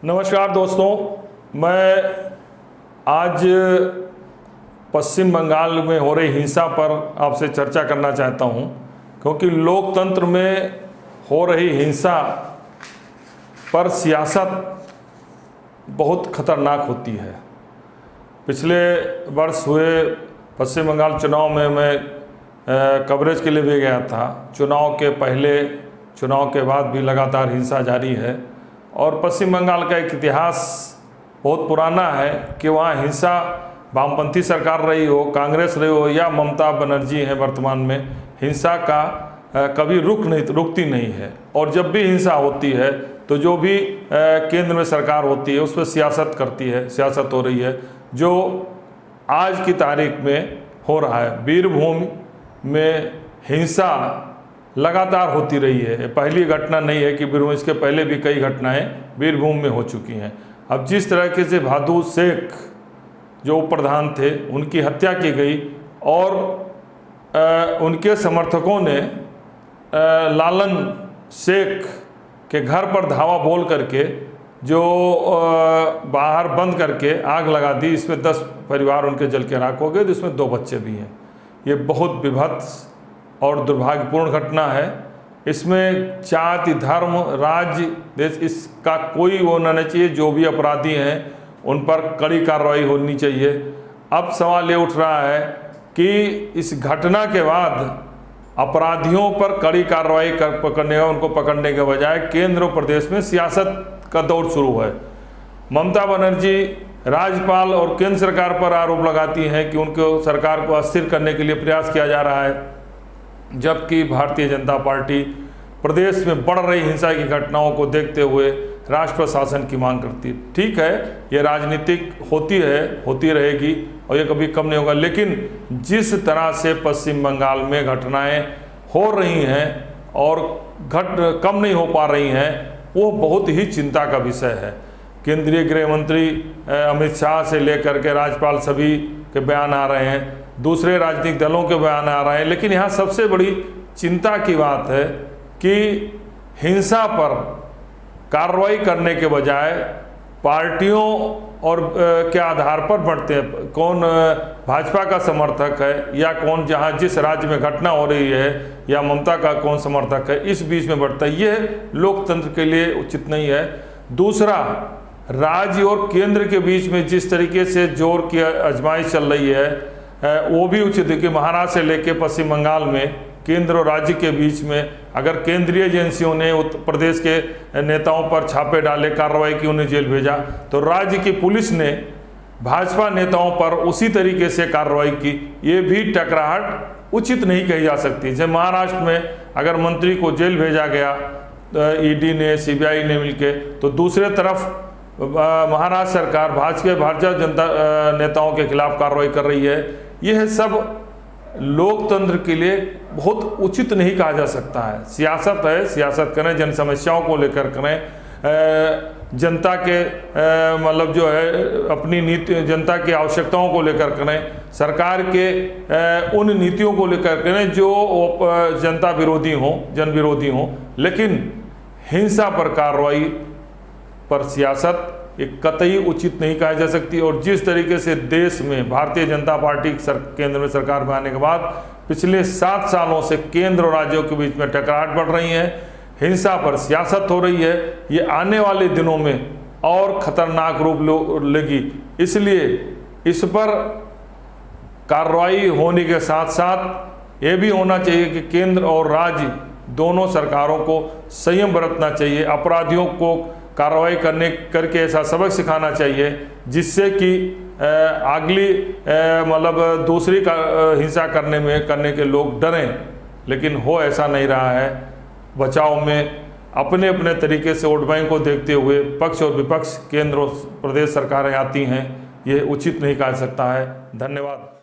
नमस्कार दोस्तों, मैं आज पश्चिम बंगाल में हो रही हिंसा पर आपसे चर्चा करना चाहता हूं, क्योंकि लोकतंत्र में हो रही हिंसा पर सियासत बहुत खतरनाक होती है। पिछले वर्ष हुए पश्चिम बंगाल चुनाव में मैं कवरेज के लिए भी गया था। चुनाव के पहले, चुनाव के बाद भी लगातार हिंसा जारी है और पश्चिम बंगाल का एक इतिहास बहुत पुराना है कि वहाँ हिंसा वामपंथी सरकार रही हो, कांग्रेस रही हो या ममता बनर्जी हैं वर्तमान में, हिंसा का कभी रुकती नहीं है। और जब भी हिंसा होती है तो जो भी केंद्र में सरकार होती है उस पर सियासत करती है, सियासत हो रही है, जो आज की तारीख में हो रहा है। बीरभूम में हिंसा लगातार होती रही है, पहली घटना नहीं है कि बीरभूम, इसके पहले भी कई घटनाएं बीरभूम में हो चुकी हैं। अब जिस तरीके से भादु शेख जो प्रधान थे उनकी हत्या की गई और उनके समर्थकों ने लालन शेख के घर पर धावा बोल करके जो बाहर बंद करके आग लगा दी, इसमें 10 परिवार उनके जल के राख हो गए, जिसमें 2 बच्चे भी हैं। ये बहुत विभत्स और दुर्भाग्यपूर्ण घटना है। इसमें जाति, धर्म, राज्य, देश, इसका कोई वो होना नहीं चाहिए। जो भी अपराधी हैं उन पर कड़ी कार्रवाई होनी चाहिए। अब सवाल ये उठ रहा है कि इस घटना के बाद अपराधियों पर कड़ी कार्रवाई पकड़ने उनको पकड़ने के बजाय केंद्र और प्रदेश में सियासत का दौर शुरू है। ममता बनर्जी राज्यपाल और केंद्र सरकार पर आरोप लगाती हैं कि उनको सरकार को अस्थिर करने के लिए प्रयास किया जा रहा है, जबकि भारतीय जनता पार्टी प्रदेश में बढ़ रही हिंसा की घटनाओं को देखते हुए राष्ट्र प्रशासन की मांग करती है। ठीक है, ये राजनीतिक होती है, होती रहेगी और ये कभी कम नहीं होगा, लेकिन जिस तरह से पश्चिम बंगाल में घटनाएं हो रही हैं और कम नहीं हो पा रही हैं, वो बहुत ही चिंता का विषय है। केंद्रीय गृह मंत्री अमित शाह से लेकर के राज्यपाल सभी के बयान आ रहे हैं, दूसरे राजनीतिक दलों के बयान आ रहे हैं, लेकिन यहाँ सबसे बड़ी चिंता की बात है कि हिंसा पर कार्रवाई करने के बजाय पार्टियों और के आधार पर बढ़ते हैं। कौन भाजपा का समर्थक है या कौन जहाँ जिस राज्य में घटना हो रही है या ममता का कौन समर्थक है, इस बीच में बढ़ता है। यह लोकतंत्र के लिए उचित नहीं है। दूसरा, राज्य और केंद्र के बीच में जिस तरीके से जोर की आजमाइश चल रही है वो भी उचित है कि महाराष्ट्र से लेकर पश्चिम बंगाल में केंद्र और राज्य के बीच में अगर केंद्रीय एजेंसियों ने उत्तर प्रदेश के नेताओं पर छापे डाले, कार्रवाई की, उन्हें जेल भेजा, तो राज्य की पुलिस ने भाजपा नेताओं पर उसी तरीके से कार्रवाई की। ये भी टकराहट उचित नहीं कही जा सकती। जब महाराष्ट्र में अगर मंत्री को जेल भेजा गया ईडी ने, सीबीआई ने मिलके, तो दूसरे तरफ महाराष्ट्र सरकार भाजपा जनता नेताओं के खिलाफ कार्रवाई कर रही है। यह सब लोकतंत्र के लिए बहुत उचित नहीं कहा जा सकता है। सियासत है, सियासत करें, जन समस्याओं को लेकर करें, जनता के मतलब जो है अपनी नीति, जनता की आवश्यकताओं को लेकर करें, सरकार के उन नीतियों को लेकर करें जो जनता विरोधी हों, जन विरोधी हों, लेकिन हिंसा पर कार्रवाई पर सियासत एक कतई उचित नहीं कहा जा सकती। और जिस तरीके से देश में भारतीय जनता पार्टी केंद्र में सरकार में आने के बाद पिछले 7 सालों से केंद्र और राज्यों के बीच में टकराहट बढ़ रही है, हिंसा पर सियासत हो रही है, ये आने वाले दिनों में और खतरनाक रूप लेगी। इसलिए इस पर कार्रवाई होने के साथ साथ ये भी होना चाहिए कि केंद्र और राज्य दोनों सरकारों को संयम बरतना चाहिए। अपराधियों को कार्रवाई करके ऐसा सबक सिखाना चाहिए जिससे कि अगली मतलब दूसरी हिंसा करने के लोग डरें, लेकिन हो ऐसा नहीं रहा है। बचाव में अपने अपने तरीके से वोट बैंक को देखते हुए पक्ष और विपक्ष, केंद्र और प्रदेश सरकारें आती हैं, ये उचित नहीं कहा जा सकता है। धन्यवाद।